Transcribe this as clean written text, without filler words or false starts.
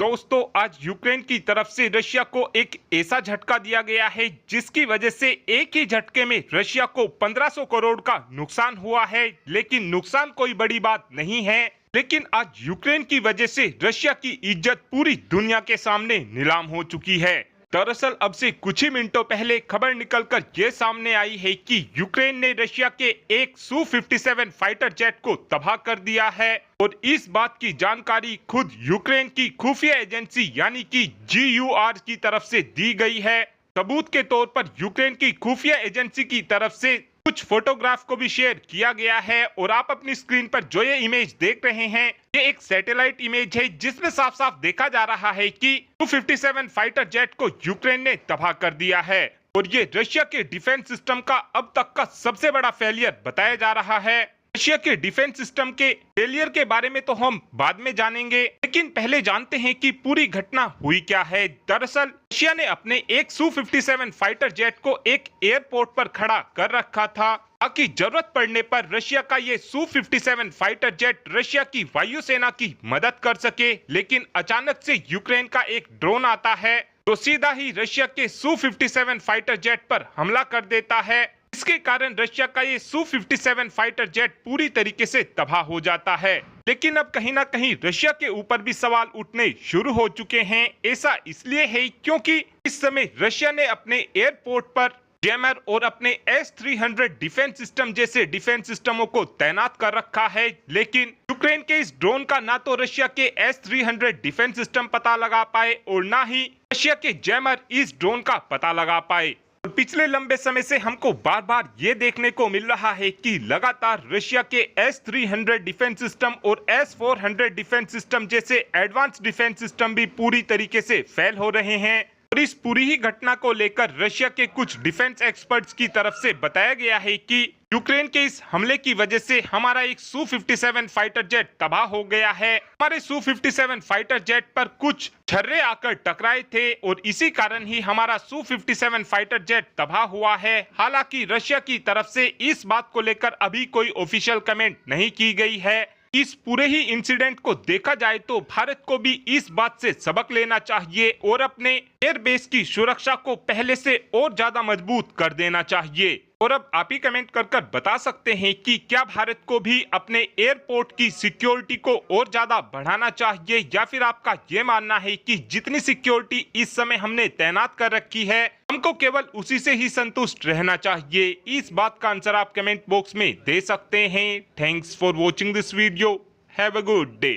दोस्तों, आज यूक्रेन की तरफ से रशिया को एक ऐसा झटका दिया गया है जिसकी वजह से एक ही झटके में रशिया को 1500 करोड़ का नुकसान हुआ है। लेकिन नुकसान कोई बड़ी बात नहीं है, लेकिन आज यूक्रेन की वजह से रशिया की इज्जत पूरी दुनिया के सामने नीलाम हो चुकी है। दरअसल अब से कुछ ही मिनटों पहले खबर निकलकर ये सामने आई है कि यूक्रेन ने रशिया के एक Su-57 फाइटर जेट को तबाह कर दिया है और इस बात की जानकारी खुद यूक्रेन की खुफिया एजेंसी यानी कि GUR की तरफ से दी गई है। सबूत के तौर पर यूक्रेन की खुफिया एजेंसी की तरफ से कुछ फोटोग्राफ को भी शेयर किया गया है और आप अपनी स्क्रीन पर जो ये इमेज देख रहे हैं, ये एक सैटेलाइट इमेज है जिसमें साफ साफ देखा जा रहा है कि Su-57 फाइटर जेट को यूक्रेन ने तबाह कर दिया है और ये रशिया के डिफेंस सिस्टम का अब तक का सबसे बड़ा फेलियर बताया जा रहा है। रशिया के डिफेंस सिस्टम के फेलियर के बारे में तो हम बाद में जानेंगे, लेकिन पहले जानते हैं कि पूरी घटना हुई क्या है। दरअसल रशिया ने अपने एक Su-57 फाइटर जेट को एक एयरपोर्ट पर खड़ा कर रखा था ताकि जरूरत पड़ने पर रशिया का ये Su-57 फाइटर जेट रशिया की वायुसेना की मदद कर सके। लेकिन अचानक से यूक्रेन का एक ड्रोन आता है जो सीधा ही रशिया के Su-57 फाइटर जेट पर हमला कर देता है। इसके कारण रशिया का ये Su-57 फाइटर जेट पूरी तरीके से तबाह हो जाता है। लेकिन अब कहीं ना कहीं रशिया के ऊपर भी सवाल उठने शुरू हो चुके हैं। ऐसा इसलिए है क्योंकि इस समय रशिया ने अपने एयरपोर्ट पर जैमर और अपने S-300 डिफेंस सिस्टम जैसे डिफेंस सिस्टमों को तैनात कर रखा है। लेकिन यूक्रेन के इस ड्रोन का ना तो रशिया के S-300 डिफेंस सिस्टम पता लगा पाए और ना ही रशिया के जैमर इस ड्रोन का पता लगा पाए। पिछले लंबे समय से हमको बार बार ये देखने को मिल रहा है कि लगातार रशिया के S-300 डिफेंस सिस्टम और S-400 डिफेंस सिस्टम जैसे एडवांस डिफेंस सिस्टम भी पूरी तरीके से फेल हो रहे हैं। और इस पूरी ही घटना को लेकर रशिया के कुछ डिफेंस एक्सपर्ट्स की तरफ से बताया गया है कि यूक्रेन के इस हमले की वजह से हमारा एक Su-57 फाइटर जेट तबाह हो गया है। हमारे Su-57 फाइटर जेट पर कुछ छर्रे आकर टकराए थे और इसी कारण ही हमारा Su-57 फाइटर जेट तबाह हुआ है। हालांकि रशिया की तरफ से इस बात को लेकर अभी कोई ऑफिशियल कमेंट नहीं की गई है। इस पूरे ही इंसिडेंट को देखा जाए तो भारत को भी इस बात से सबक लेना चाहिए और अपने एयरबेस की सुरक्षा को पहले से और ज्यादा मजबूत कर देना चाहिए। और अब आप ही कमेंट कर बता सकते हैं कि क्या भारत को भी अपने एयरपोर्ट की सिक्योरिटी को और ज्यादा बढ़ाना चाहिए या फिर आपका ये मानना है कि जितनी सिक्योरिटी इस समय हमने तैनात कर रखी है हमको केवल उसी से ही संतुष्ट रहना चाहिए। इस बात का आंसर आप कमेंट बॉक्स में दे सकते हैं। Thanks for watching this video. Have a good day.